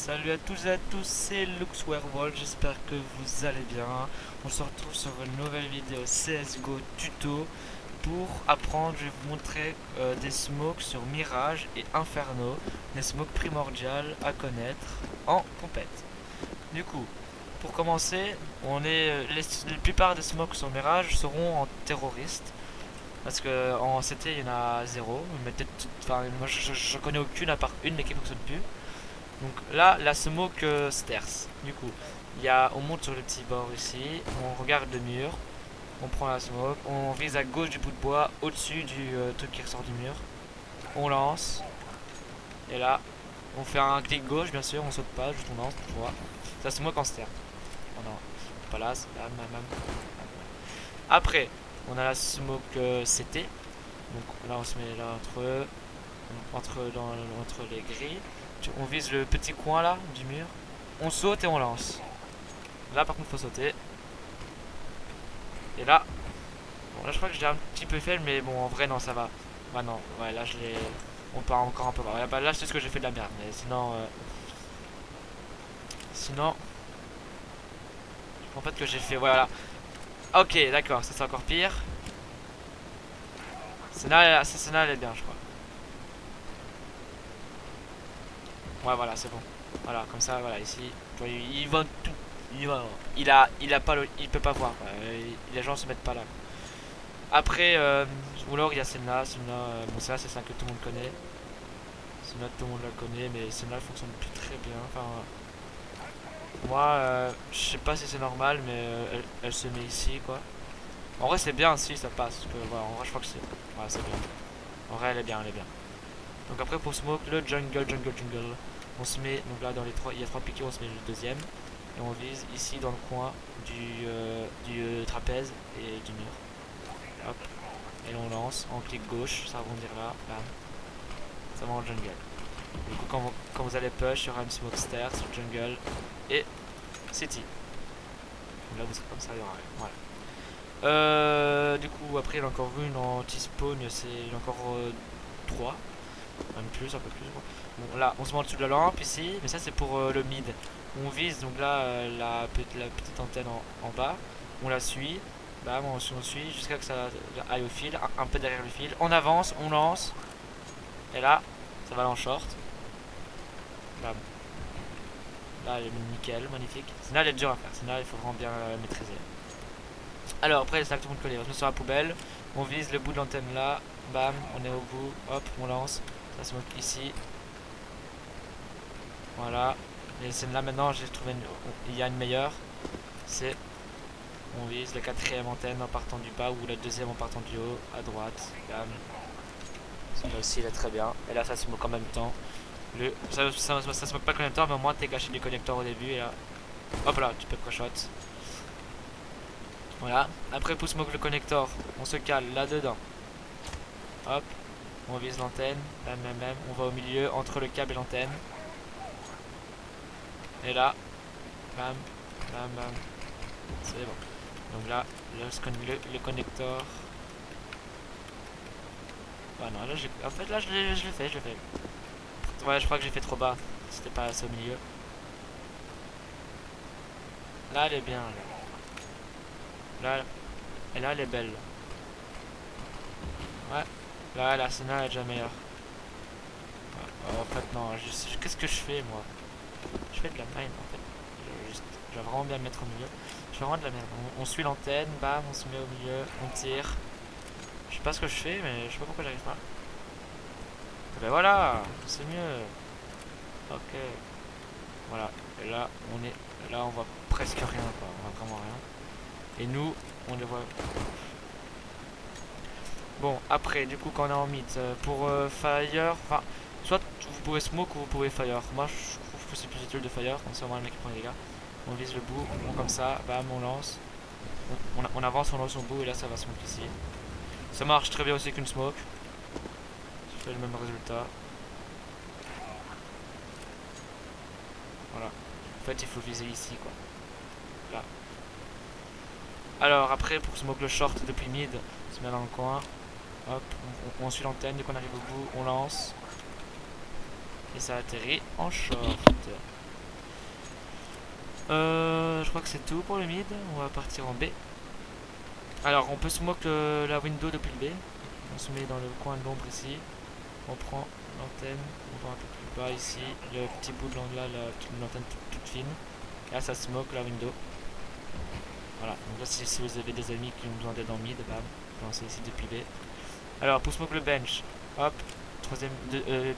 Salut à tous et à tous, c'est LuxWerewolf, j'espère que vous allez bien. On se retrouve sur une nouvelle vidéo CSGO tuto. Pour apprendre, je vais vous montrer des smokes sur Mirage et Inferno, des smokes primordiales à connaître en compète. Du coup, pour commencer, la plupart des smokes sur Mirage seront en terroriste. Parce que en CT il y en a zéro, mais peut-être, enfin moi je connais aucune à part une mais qui fonctionne plus. Donc là, la smoke stairs. Du coup, on monte sur le petit bord ici, on regarde le mur, on prend la smoke, on vise à gauche du bout de bois, au-dessus du truc qui ressort du mur. On lance, et là, on fait un clic gauche bien sûr, on saute pas, juste on lance, tu vois. Ça smoke en stair. Oh non, pas là, c'est là, Après, on a la smoke CT. Donc là, on se met là entre les grilles. On vise le petit coin là du mur. On saute et on lance. Là par contre faut sauter. Et là, bon là je crois que j'ai un petit peu fait, mais bon en vrai non ça va. Bah non, ouais là je l'ai. On part encore un peu. Ouais, bah, là c'est ce que j'ai fait de la merde, mais sinon, en fait que j'ai fait voilà. Ok d'accord, ça c'est encore pire. Cette scène-là elle est bien je crois. Ouais voilà c'est bon. Voilà comme ça voilà ici. Il va tout. Il a pas il peut pas voir. Les gens se mettent pas là. Après, ou alors il y a celle-là, bon ça c'est celle que tout le monde connaît. Celle-là tout le monde la connaît, mais celle-là elle fonctionne plus très bien. Enfin, moi, je sais pas si c'est normal, mais elle se met ici quoi. En vrai c'est bien si ça passe, parce que voilà, en vrai je crois que c'est bien. En vrai elle est bien, elle est bien. Donc après pour smoke, le jungle. On se met, donc là dans les trois, il y a trois piquets, on se met le deuxième. Et on vise ici dans le coin du trapèze et du mur. Hop. Et on lance en clic gauche, ça rebondir là, bam, ça va en jungle. Du coup, quand vous allez push, il y aura une smoke stairs, jungle et city. Donc là, vous serez comme ça, il y aura rien. Voilà. Du coup, après, il y en a encore une en T-spawn, il y en a encore 3, même plus, un peu plus. Bon, là, on se met en dessous de la lampe ici, mais ça, c'est pour le mid. On vise donc là la petite antenne en bas, on la suit, bam, on suit jusqu'à que ça aille au fil, un peu derrière le fil. On avance, on lance, et là, ça va aller en short. Bam. Là, elle est nickel, magnifique. Celle-là, elle est dure à faire. Celle-là, il faut vraiment bien maîtriser. Alors, après, c'est là que tout le monde connaît. On se met sur la poubelle. On vise le bout de l'antenne là. Bam, on est au bout. Hop, on lance. Ça se moque ici. Voilà. Et celle-là, maintenant, j'ai trouvé il y a une meilleure. C'est. On vise la quatrième antenne en partant du bas ou la deuxième en partant du haut. À droite. Bam. Celle-là aussi, elle est très bien. Et là, ça se moque en même temps. Ça se moque pas le connecteur, mais au moins t'es caché du connecteur au début et là, hop là, tu peux pré-shot. Voilà. Après pour smoke le connecteur, on se cale là-dedans. Hop, on vise l'antenne, bam, on va au milieu entre le câble et l'antenne. Et là, bam, c'est bon. Donc là, le connecteur. Ah non, là, en fait, là, je l'ai fait. Ouais, je crois que j'ai fait trop bas. C'était pas assez au milieu. Là, elle est bien. Là, et là, elle est belle. Ouais. Là, la Senna est déjà meilleure. En fait, non. Qu'est-ce que je fais, moi? Je fais de la mine, en fait. Je vais vraiment bien me mettre au milieu. Je fais vraiment de la merde. On suit l'antenne, bam, on se met au milieu, on tire. Je sais pas ce que je fais, mais je sais pas pourquoi j'arrive pas. Et ben voilà, c'est mieux. Ok. Voilà. Et là, là, on voit presque rien, quoi. On voit vraiment rien. Et nous, on les voit. Bon, après, du coup, quand on est en mid, pour fire, enfin, soit vous pouvez smoke ou vous pouvez fire. Moi, je trouve que c'est plus utile de fire, comme ça, au moins le mec qui prend les dégâts. On vise le bout, on comme ça, bam, on lance. On avance, on lance au bout, et là, ça va smoke ici. Ça marche très bien aussi qu'une smoke. Ça fait le même résultat. Voilà. En fait, il faut viser ici, quoi. Là. Alors, après, pour smoke le short depuis mid, on se met dans le coin. Hop, on suit l'antenne, dès qu'on arrive au bout, on lance. Et ça atterrit en short. Je crois que c'est tout pour le mid. On va partir en B. Alors, on peut smoke la window depuis le B. On se met dans le coin de l'ombre ici. On prend l'antenne. On va un peu plus bas ici. Le petit bout de l'angle là, l'antenne toute fine. Et là, ça smoke la window. Voilà. Donc là, si vous avez des amis qui ont besoin d'aide en mid, bam, vous lancez ici depuis B. Alors, pour smoke le bench, hop, troisième,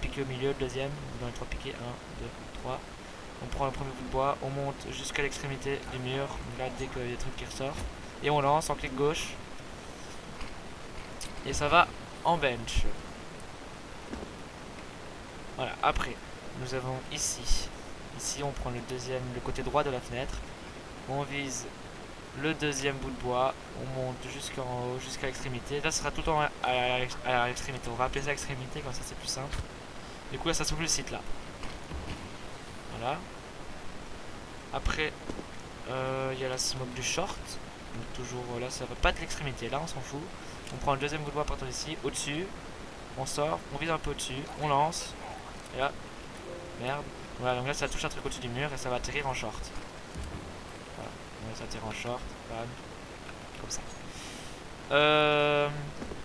piqué au milieu, le deuxième, dans les trois piquets, 1, 2, 3. On prend le premier bout de bois, on monte jusqu'à l'extrémité du mur, là dès qu'il y a des trucs qui ressortent, et on lance en clic gauche, et ça va en bench. Voilà, après, nous avons ici, on prend le deuxième, le côté droit de la fenêtre, on vise le deuxième bout de bois, on monte jusqu'en haut, jusqu'à l'extrémité. Là, ce sera tout le temps à l'extrémité. On va appeler ça l'extrémité, comme ça c'est plus simple. Du coup, là, ça s'ouvre le site là. Voilà. Après, il y a la smoke du short. Donc, toujours là, ça va pas de l'extrémité. Là, on s'en fout. On prend le deuxième bout de bois partant d'ici, au-dessus. On sort, on vise un peu au-dessus, on lance. Et là, merde. Voilà, donc là, ça touche un truc au-dessus du mur et ça va atterrir en short. Voilà, donc ça atterrit en short. Bam. Comme ça.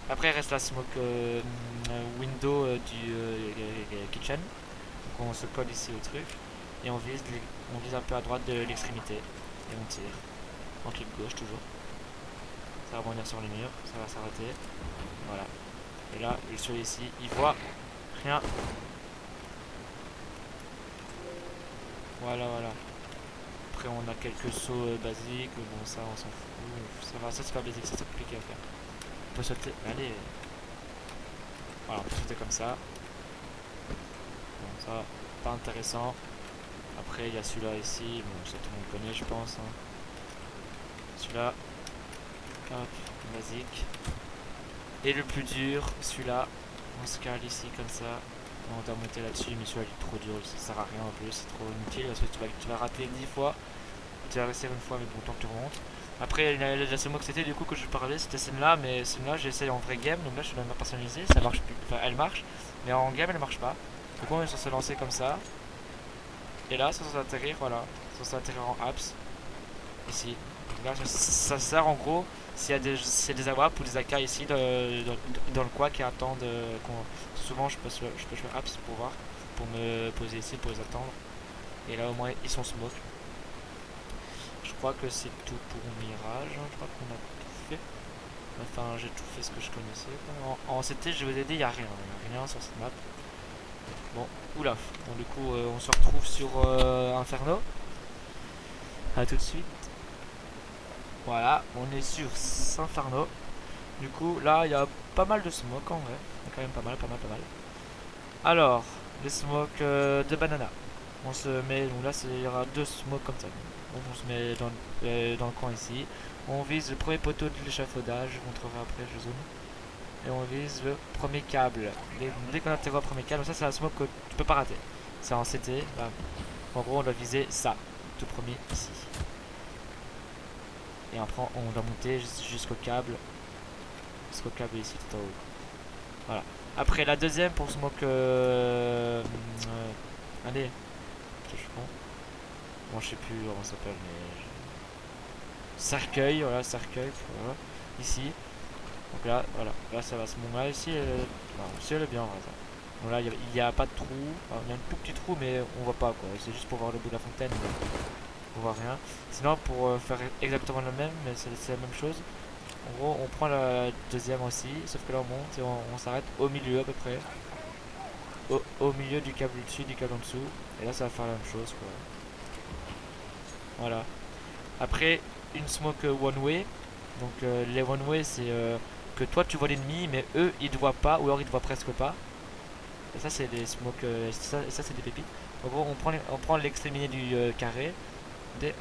Après, il reste la smoke window du kitchen. Donc on se colle ici au truc et on vise un peu à droite de l'extrémité et on tire en clic gauche toujours. Ça va rebondir sur les murs, ça va s'arrêter. Voilà. Et là, le soleil ici, il voit rien. Voilà, voilà. Après, on a quelques sauts basiques. Bon, ça, on s'en fout. Ça va, ça c'est pas basique, ça c'est compliqué à faire. On peut sauter. Allez. Voilà, on peut sauter comme ça. Bon, ça, pas intéressant. Après, il y a celui-là ici. Bon, ça tout le monde connaît, je pense. Hein. Celui-là. Hop, basique. Et le plus dur, celui-là. On se cale ici comme ça. On doit monter là-dessus, mais celui-là il est trop dur. Ça sert à rien en plus. C'est trop inutile parce que tu vas rater 10 fois. Tu vas réussir une fois, mais bon, tant que tu remontes. Après, la seule que c'était du coup que je parlais, c'était celle-là, mais celle-là j'ai essayé en vrai game, donc là je suis dans ma personnalisée, ça marche plus, enfin elle marche, mais en game elle marche pas. Donc on est censé lancer comme ça, et là c'est censé atterrir, voilà, c'est censé atterrir en apps, ici. Donc là ça sert en gros, s'il y a des AWAP ou des AK ici dans le coin qui attendent, souvent je peux jouer apps pour voir, pour me poser ici, pour les attendre, et là au moins ils sont smoke. Je crois que c'est tout pour Mirage, je crois qu'on a tout fait. Enfin, j'ai tout fait ce que je connaissais. En CT, je vous ai dit, il n'y a rien. Il n'y a rien sur cette map. Bon, oula. Bon, du coup, on se retrouve sur Inferno. A tout de suite. Voilà, on est sur Inferno. Du coup, là, il y a pas mal de smoke en vrai. Il y a quand même pas mal, pas mal, pas mal. Alors, les smokes de banana. On se met, donc là, il y aura deux smokes comme ça. Donc, on se met dans le coin ici. On vise le premier poteau de l'échafaudage. Je montrerai après, je zoome. Et on vise le premier câble. Dès qu'on atterrit au premier câble, ça c'est la smoke que tu peux pas rater. C'est en CT. Bam. En gros, on doit viser ça, tout premier ici. Et après, on doit monter jusqu'au câble. Jusqu'au câble ici, tout en haut. Voilà. Après, la deuxième pour smoke. Allez, je suis con. Bon, je sais plus comment ça s'appelle, mais. Cercueil, voilà, cercueil. Voilà. Ici. Donc là, voilà. Là, ça va se monter. Là, ici, ici, elle est bien, voilà. Donc là, il n'y a pas de trou. Enfin, il y a un tout petit trou, mais on voit pas quoi. C'est juste pour voir le bout de la fontaine, mais on voit rien. Sinon, pour faire exactement le même, mais c'est la même chose. En gros, on prend la deuxième aussi, sauf que là, on monte et on s'arrête au milieu à peu près. Au milieu du câble dessus, du câble en dessous. Et là, ça va faire la même chose quoi. Voilà. Après, une smoke one way. Donc, les one way, c'est que toi tu vois l'ennemi, mais eux ils te voient pas, ou alors ils te voient presque pas. Et ça c'est des smokes, ça c'est des pépites. En gros on prend l'extrémité du carré.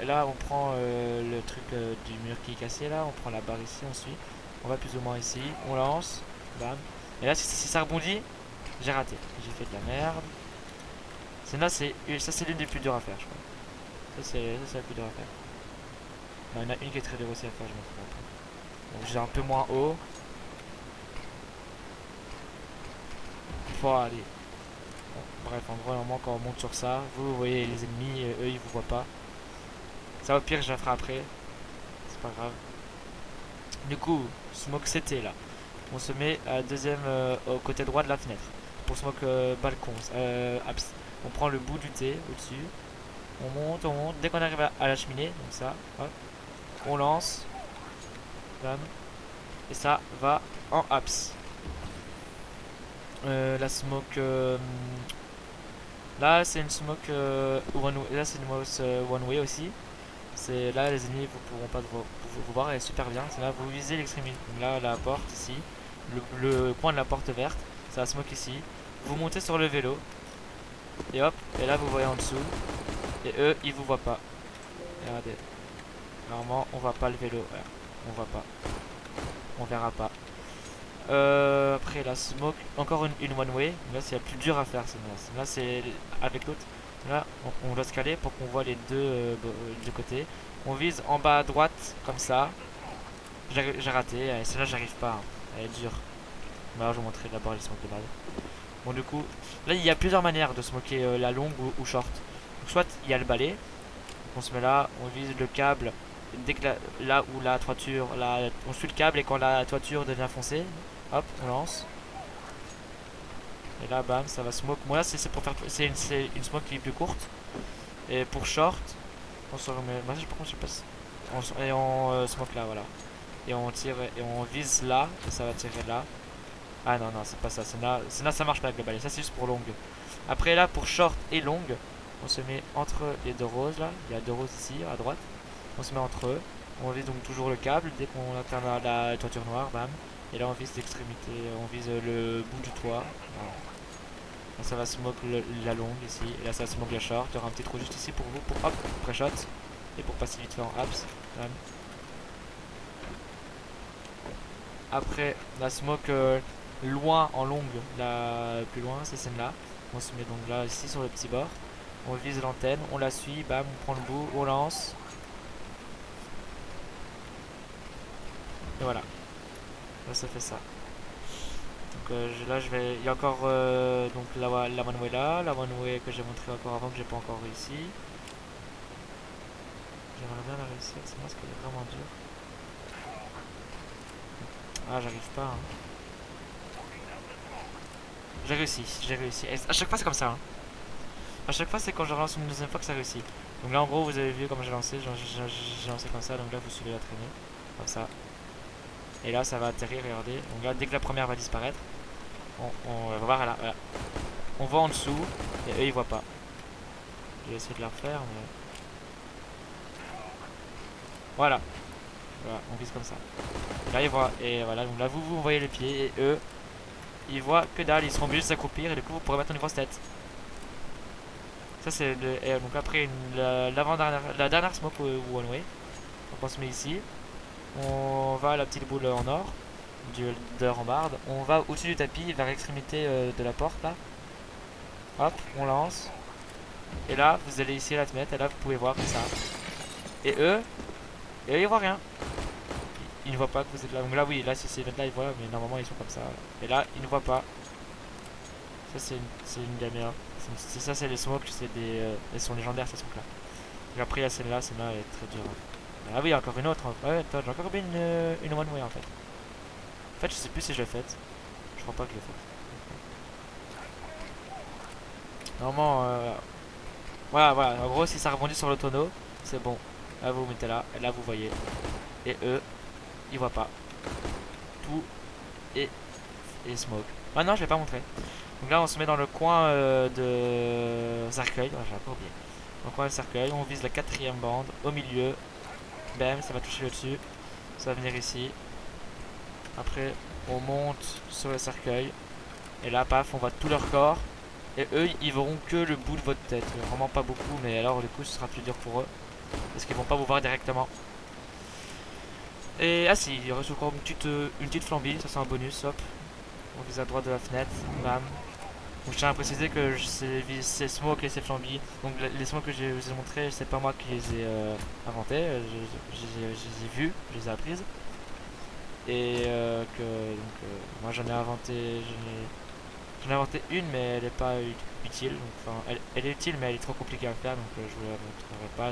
Là on prend le truc du mur qui est cassé là, on prend la barre ici, on suit. On va plus ou moins ici, on lance, bam. Et là si ça rebondit, j'ai raté, j'ai fait de la merde. Là ça c'est l'une des plus dures à faire je crois. Ça c'est la plus dure à faire. Non, il y en a une qui est très dure aussi à faire, je me trompe. Donc j'ai un peu moins haut. Faut aller. Bon, bref, en gros, normalement, quand on monte sur ça, vous voyez les ennemis, eux ils vous voient pas. Ça au pire je la ferai après. C'est pas grave. Du coup, smoke CT là. On se met à la deuxième au côté droit de la fenêtre. Pour smoke balcon. Apps. On prend le bout du T au-dessus. On monte, on monte. Dès qu'on arrive à la cheminée, donc ça, hop, on lance. Bam. Et ça va en apps. La smoke. Là, c'est une smoke one way. Là, c'est une mouse one way aussi. C'est là, les ennemis vous pourront pas vous voir. Elle est super bien. C'est là, vous visez l'extrémité. Donc là, la porte ici. Le coin de la porte verte. Ça smoke ici. Vous montez sur le vélo. Et hop. Et là, vous voyez en dessous. Et eux, ils vous voient pas. Regardez. Normalement, on voit pas le vélo. Ouais, on voit pas. On verra pas. Après la smoke, encore une one way. Là c'est la plus dur à faire. Là c'est avec l'autre. Là on doit se caler pour qu'on voit les deux côtés. On vise en bas à droite comme ça. J'ai raté. Celle-là j'arrive pas. Hein. Elle est dure. Mais alors je vais vous montrer d'abord les smokes de base. Bon du coup, là il y a plusieurs manières de smoker la longue ou short. Donc, soit il y a le balai. Donc, on se met là, on vise le câble. Dès que là où la toiture, on suit le câble et quand la toiture devient foncée, hop, on lance. Et là, bam, ça va smoke. Moi, là, c'est pour faire. C'est une smoke qui est plus courte. Et pour short, on se remet. Moi, par contre, je sais pas. Et on smoke là, voilà. Et on tire et on vise là. Et ça va tirer là. Ah non, non, c'est pas ça. C'est là, ça marche pas avec le balai. Ça, c'est juste pour longue. Après, là, pour short et longue, on se met entre les deux roses là. Il y a deux roses ici à droite. On se met entre eux. On vise donc toujours le câble. Dès qu'on atteint la toiture noire, bam. Et là on vise l'extrémité, on vise le bout du toit. Voilà. Là, ça va smoke la longue ici. Et là ça va smoke la short. Il y aura un petit trou juste ici pour vous, pour hop, pré-shot. Et pour passer vite fait en apps. Bam. Après la smoke loin en longue, la plus loin, c'est celle-là. On se met donc là ici sur le petit bord. On vise l'antenne, on la suit, bam, on prend le bout, on lance. Et voilà. Là ça fait ça. Donc là je vais. Il y a encore donc la one way là, la one way que j'ai montré encore avant que j'ai pas encore réussi. J'aimerais bien la réussir, c'est moi ce qu'elle est vraiment dure. Ah j'arrive pas. Hein. J'ai réussi, j'ai réussi. Et à chaque fois c'est comme ça. Hein. À chaque fois c'est quand je relance une deuxième fois que ça réussit. Donc là en gros vous avez vu comment j'ai lancé, j'ai lancé comme ça, donc là vous suivez la traînée. Comme ça. Et là ça va atterrir, regardez. Donc là dès que la première va disparaître, on va voir là. Voilà. On va en dessous et eux ils voient pas. Je vais essayer de la refaire mais. Voilà. Voilà, on vise comme ça. Et là ils voient. Et voilà, donc là vous voyez les pieds et eux ils voient que dalle, ils seront obligés de s'accroupir et du coup vous pourrez mettre une grosse tête. Ça c'est le. Et donc après la dernière smoke ou one way. Donc on se met ici. On va à la petite boule en or. De la rambarde. On va au-dessus du tapis vers l'extrémité de la porte là. Hop, on lance. Et là vous allez ici à la fenêtre et là vous pouvez voir comme ça. Et eux ils voient rien. Ils ne voient pas que vous êtes là. Donc là oui, là si c'est là ils voient, mais normalement ils sont comme ça. Et là ils ne voient pas. Ça c'est une des meilleures. C'est ça, c'est les smokes, c'est des. Elles sont légendaires ces smokes là. Et après il y a celle-là elle est très dure. Ah oui, encore une autre. Ouais, attends, j'ai encore une one way en fait. En fait je sais plus si je l'ai faite. Je crois pas que je l'ai faite. Normalement voilà, voilà. En gros si ça rebondit sur le tonneau, c'est bon. Là vous vous mettez là, et là vous voyez. Et eux, ils voient pas. Tout et smoke. Ah non, je l'ai pas montré. Donc là, on se met dans le coin de cercueil. Oh, j'ai pas oublié. Dans le coin de cercueil, on vise la quatrième bande au milieu. Bam, ça va toucher le dessus. Ça va venir ici. Après, on monte sur le cercueil. Et là, paf, on voit tout leur corps. Et eux, ils verront que le bout de votre tête. Vraiment pas beaucoup, mais alors du coup, ce sera plus dur pour eux. Parce qu'ils vont pas vous voir directement. Et ah si, il reste encore une petite flambille, ça c'est un bonus, hop. On vise à droite de la fenêtre, bam. Donc je tiens à préciser que ces smokes et ces flambilles, donc les smokes que je vous ai montrés, c'est pas moi qui les ai inventés, je les ai vus, je les ai apprises. Et moi j'en ai inventé, J'en ai inventé une, mais elle est pas utile. Donc, enfin, elle est utile, mais elle est trop compliquée à faire, donc je vous la montrerai pas.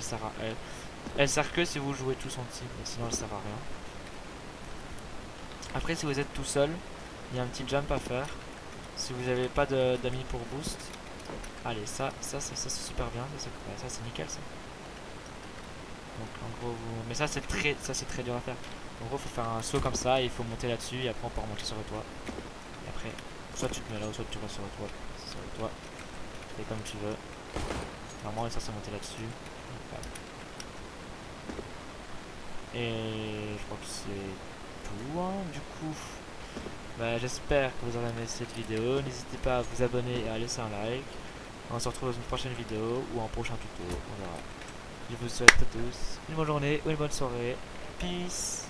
Elle sert que si vous jouez tous en team, mais sinon elle sert à rien. Après, si vous êtes tout seul, il y a un petit jump à faire. Si vous n'avez pas d'amis pour boost, allez, ça c'est super bien. Ça c'est nickel ça. Donc en gros, mais ça c'est très dur à faire. En gros, faut faire un saut comme ça, et il faut monter là-dessus, et après on peut remonter sur le toit. Et après, soit tu te mets là, ou soit tu restes sur le toit. Sur le toit, fais comme tu veux. Normalement, ça c'est monter là-dessus. Et je crois que c'est tout, hein, du coup. Bah, j'espère que vous aurez aimé cette vidéo. N'hésitez pas à vous abonner et à laisser un like. On se retrouve dans une prochaine vidéo ou un prochain tuto. On verra. Je vous souhaite à tous une bonne journée ou une bonne soirée. Peace.